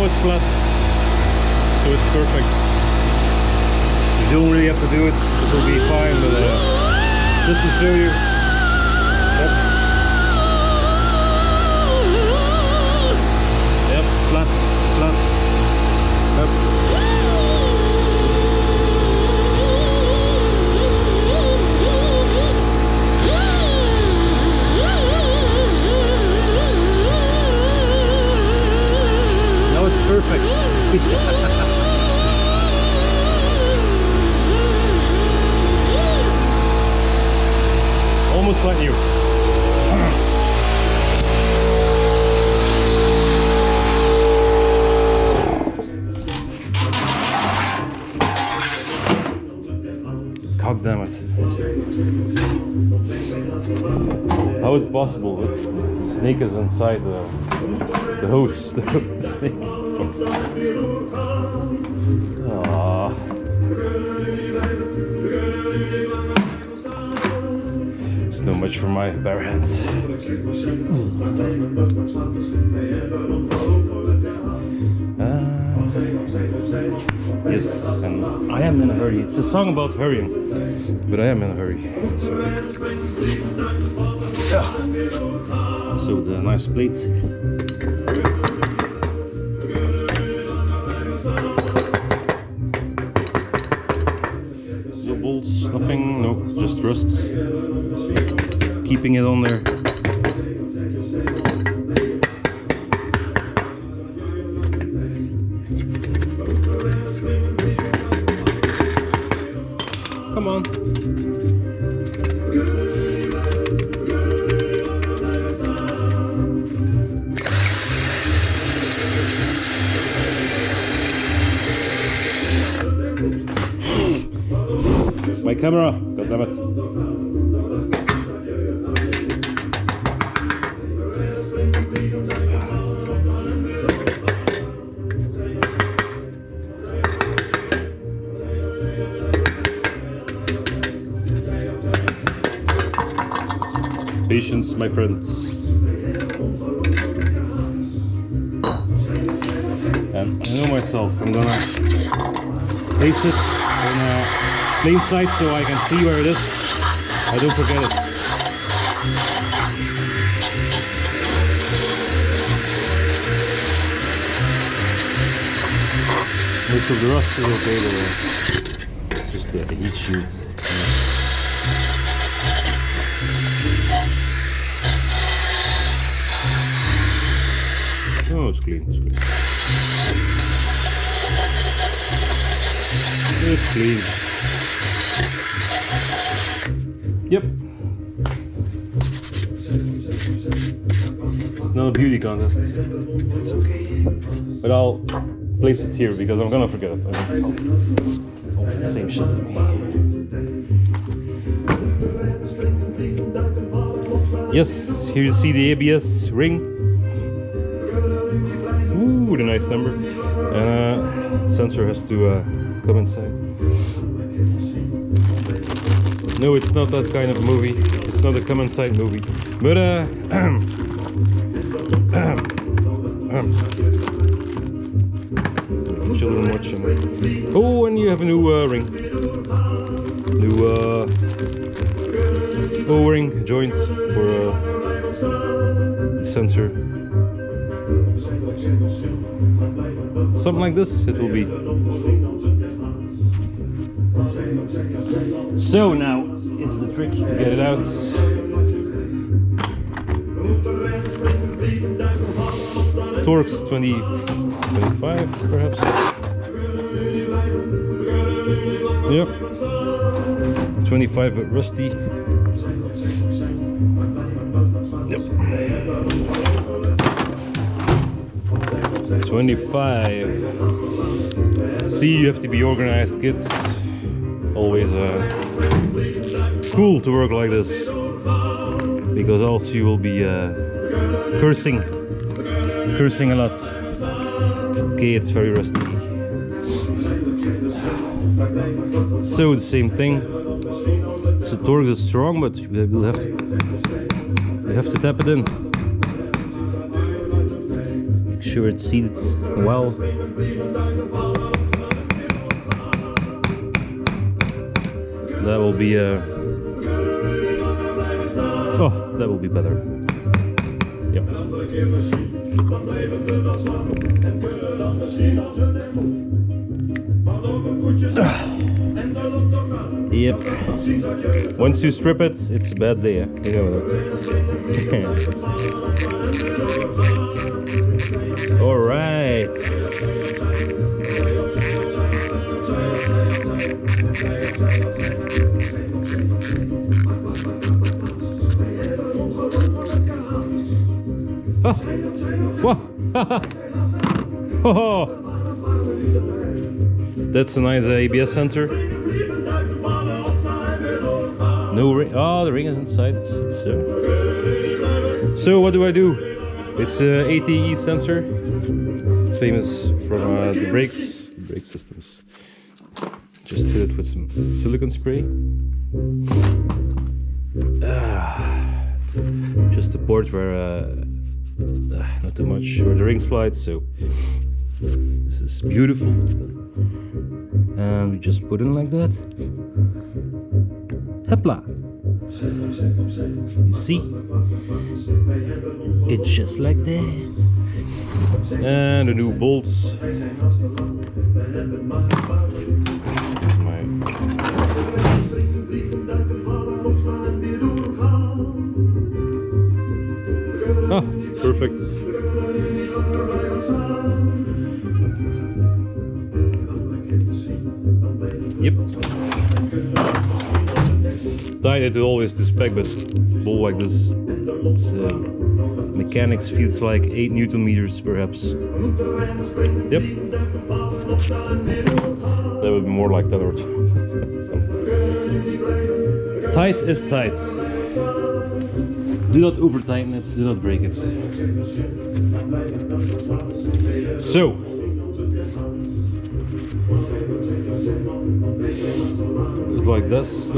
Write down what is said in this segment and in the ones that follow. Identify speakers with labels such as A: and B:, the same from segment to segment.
A: Now it's flat, so it's perfect. You don't really have to do it, it will be fine, but just to show you. Yep. Yep, flat, flat. Yep. Now it's perfect. Almost like new. God damn it. How is it possible? The snake is inside the hose. The snake. Ah. It's no much for my bare hands. Yes, and I am in a hurry. It's a song about hurrying, but I am in a hurry. So the nice plate. No bolts, nothing, no, just rust. Keeping it on there. Come on. My camera, god damn it. Patience, my friends. And I know myself, I'm gonna place it on plain sight so I can see where it is. I don't forget it. Most of the rust is okay, but just the heat shield. Oh, it's clean, it's clean. It's clean. Yep. It's not a beauty contest. It's okay. But I'll place it here because I'm gonna forget it. I mean, it's always the same shit with me. Yes, here you see the ABS ring. Ooh, the nice number. And sensor has to come inside. No, it's not that kind of movie. It's not a come inside movie. But children watching. Oh, and you have a new ring. New O-ring joints for sensor. Something like this it will be. So now it's the trick to get it out. Torque's 25 perhaps. Yep. 25 but rusty. Yep. 25. See, you have to be organized, kids. Always cool to work like this, because else you will be cursing a lot. Okay, it's very rusty. So the same thing. So torque is strong, but we'll have to tap it in. Make sure it's seated well. That will be oh, that will be better. Yep. Yep. Once you strip it, it's a bad day. You know that. All right. Oh. Whoa. Oh. That's a nice ABS sensor. No ring. Oh, the ring is inside. So what do? It's a tdci sensor, famous from the brake systems. Just hit it with some silicone spray. Just the port where not too much where the ring slides. So this is beautiful. And we just put in like that. Hopla! You see? It's just like that. And the new bolts. Ah, perfect. Yep. Tied it always to spec, but ball like this, it's, mechanics feels like 8 Newton meters perhaps. Yep. That would be more like that or tight is tight. Do not over tighten it, do not break it. So it's like this,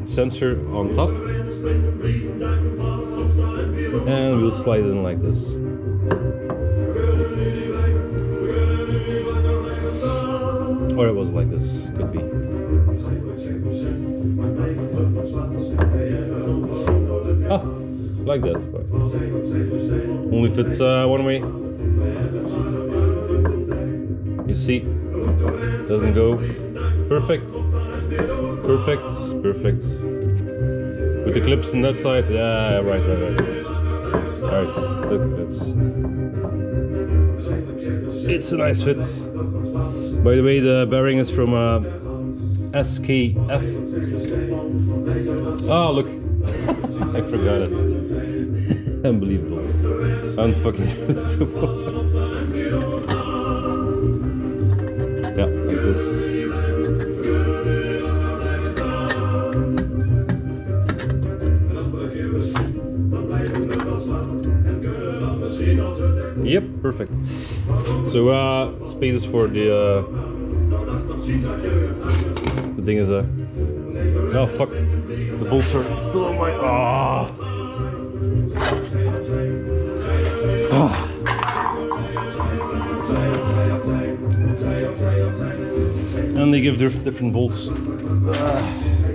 A: sensor on top, and we'll slide it in like this. Or it was like this, could be. Ah, like that. Only fits one way. You see, doesn't go. Perfect. Perfect. Perfect. With the clips on that side, yeah, right. Alright, look, it's a nice fit. By the way, the bearing is from SKF. Oh, look. I forgot it. Unbelievable. Unfucking believable. Yeah, like this. Yep, perfect. So spaces for the thing is oh fuck, the bolts are still on my and they give different bolts.